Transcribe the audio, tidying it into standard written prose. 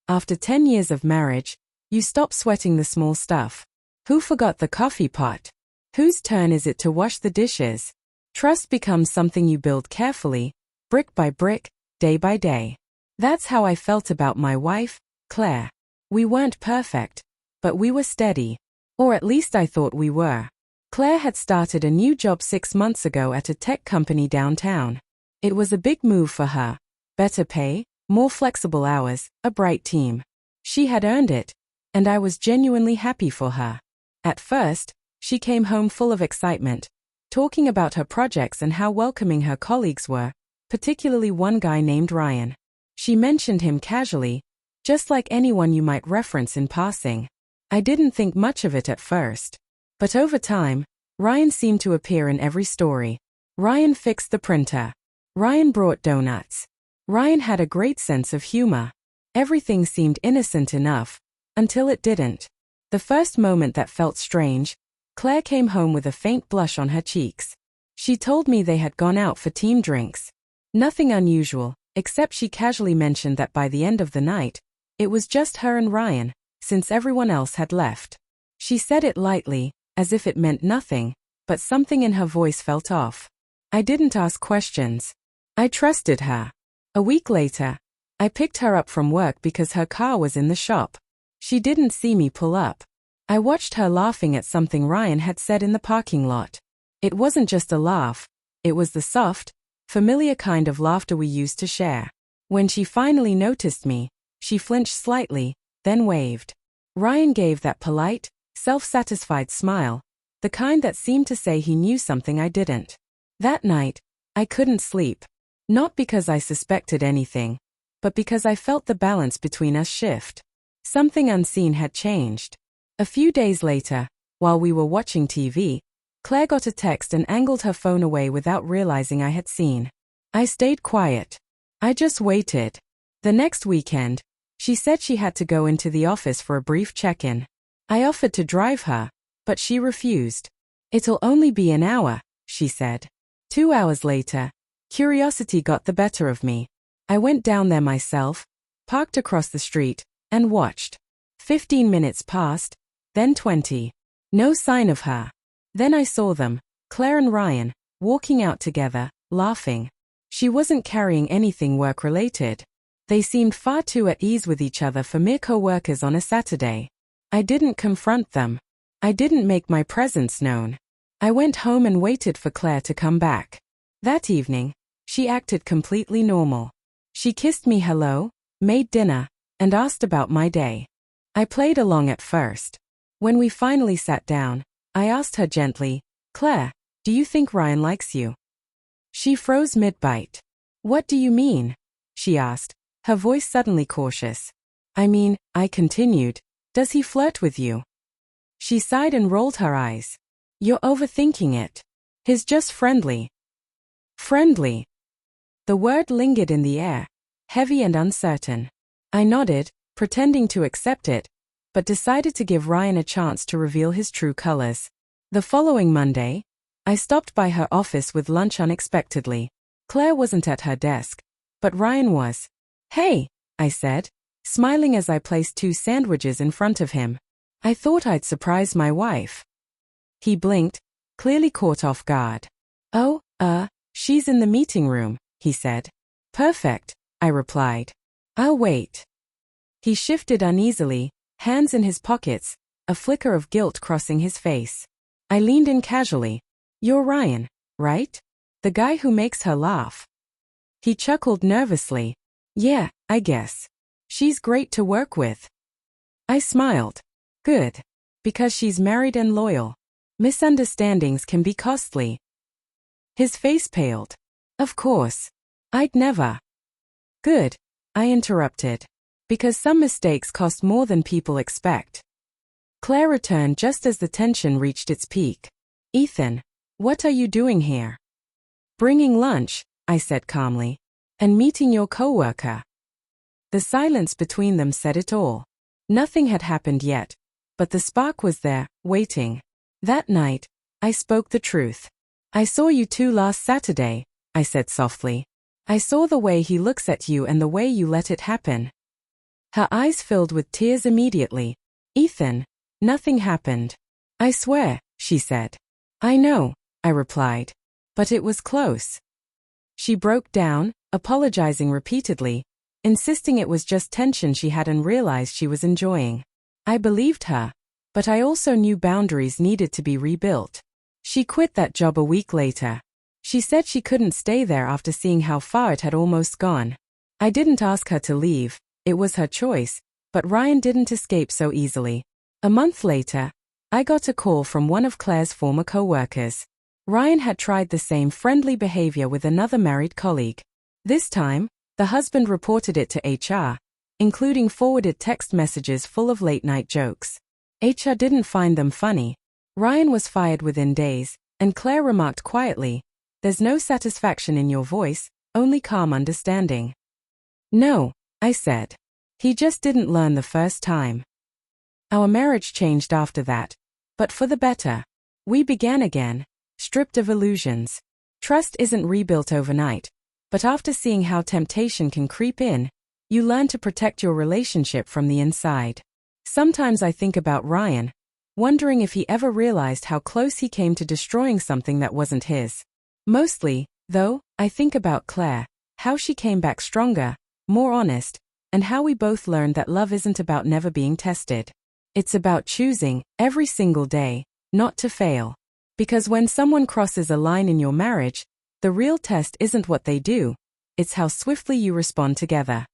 After 10 years of marriage, you stop sweating the small stuff. Who forgot the coffee pot? Whose turn is it to wash the dishes? Trust becomes something you build carefully, brick by brick, day by day. That's how I felt about my wife, Claire. We weren't perfect, but we were steady. Or at least I thought we were. Claire had started a new job 6 months ago at a tech company downtown. It was a big move for her. Better pay, more flexible hours, a bright team. She had earned it, and I was genuinely happy for her. At first, she came home full of excitement, talking about her projects and how welcoming her colleagues were, particularly one guy named Ryan. She mentioned him casually, just like anyone you might reference in passing. I didn't think much of it at first. But over time, Ryan seemed to appear in every story. Ryan fixed the printer. Ryan brought donuts. Ryan had a great sense of humor. Everything seemed innocent enough, until it didn't. The first moment that felt strange, Claire came home with a faint blush on her cheeks. She told me they had gone out for team drinks. Nothing unusual, except she casually mentioned that by the end of the night, it was just her and Ryan, since everyone else had left. She said it lightly, as if it meant nothing, but something in her voice felt off. I didn't ask questions. I trusted her. A week later, I picked her up from work because her car was in the shop. She didn't see me pull up. I watched her laughing at something Ryan had said in the parking lot. It wasn't just a laugh, it was the soft, familiar kind of laughter we used to share. When she finally noticed me, she flinched slightly, then waved. Ryan gave that polite, self-satisfied smile, the kind that seemed to say he knew something I didn't. That night, I couldn't sleep. Not because I suspected anything, but because I felt the balance between us shift. Something unseen had changed. A few days later, while we were watching TV, Claire got a text and angled her phone away without realizing I had seen. I stayed quiet. I just waited. The next weekend, she said she had to go into the office for a brief check-in. I offered to drive her, but she refused. It'll only be an hour, she said. 2 hours later, curiosity got the better of me. I went down there myself, parked across the street, and watched. 15 minutes passed, then 20. No sign of her. Then I saw them, Claire and Ryan, walking out together, laughing. She wasn't carrying anything work-related. They seemed far too at ease with each other for mere co-workers on a Saturday. I didn't confront them. I didn't make my presence known. I went home and waited for Claire to come back. That evening, she acted completely normal. She kissed me hello, made dinner, and asked about my day. I played along at first. When we finally sat down, I asked her gently, "Claire, do you think Ryan likes you?" She froze mid-bite. "What do you mean?" she asked, her voice suddenly cautious. I continued, "Does he flirt with you?" She sighed and rolled her eyes. "You're overthinking it. He's just friendly." Friendly. The word lingered in the air, heavy and uncertain. I nodded, pretending to accept it, but decided to give Ryan a chance to reveal his true colors. The following Monday, I stopped by her office with lunch unexpectedly. Claire wasn't at her desk, but Ryan was. "Hey," I said, smiling as I placed 2 sandwiches in front of him. "I thought I'd surprise my wife." He blinked, clearly caught off guard. "Oh, she's in the meeting room," he said. "Perfect," I replied. "I'll wait." He shifted uneasily, hands in his pockets, a flicker of guilt crossing his face. I leaned in casually. "You're Ryan, right? The guy who makes her laugh." He chuckled nervously. "Yeah, I guess. She's great to work with." I smiled. "Good. Because she's married and loyal. Misunderstandings can be costly." His face paled. "Of course. I'd never." "Good," I interrupted. "Because some mistakes cost more than people expect." Claire returned just as the tension reached its peak. "Ethan, what are you doing here?" "Bringing lunch," I said calmly. "And meeting your coworker." The silence between them said it all. Nothing had happened yet, but the spark was there, waiting. That night, I spoke the truth. "I saw you 2 last Saturday," I said softly. "I saw the way he looks at you and the way you let it happen." Her eyes filled with tears immediately. Ethan, nothing happened. I swear, she said. I know, I replied. But it was close. She broke down, apologizing repeatedly, insisting it was just tension she hadn't realized she was enjoying. I believed her, but I also knew boundaries needed to be rebuilt. She quit that job a week later. She said she couldn't stay there after seeing how far it had almost gone. I didn't ask her to leave, it was her choice, but Ryan didn't escape so easily. A month later, I got a call from one of Claire's former co-workers. Ryan had tried the same friendly behavior with another married colleague. This time, the husband reported it to HR, including forwarded text messages full of late-night jokes. HR didn't find them funny. Ryan was fired within days, and Claire remarked quietly, "There's no satisfaction in your voice, only calm understanding." "No," I said. "He just didn't learn the first time." Our marriage changed after that, but for the better. We began again, stripped of illusions. Trust isn't rebuilt overnight, but after seeing how temptation can creep in, you learn to protect your relationship from the inside. Sometimes I think about Ryan, wondering if he ever realized how close he came to destroying something that wasn't his. Mostly, though, I think about Claire, how she came back stronger, more honest, and how we both learned that love isn't about never being tested. It's about choosing, every single day, not to fail. Because when someone crosses a line in your marriage, the real test isn't what they do, it's how swiftly you respond together.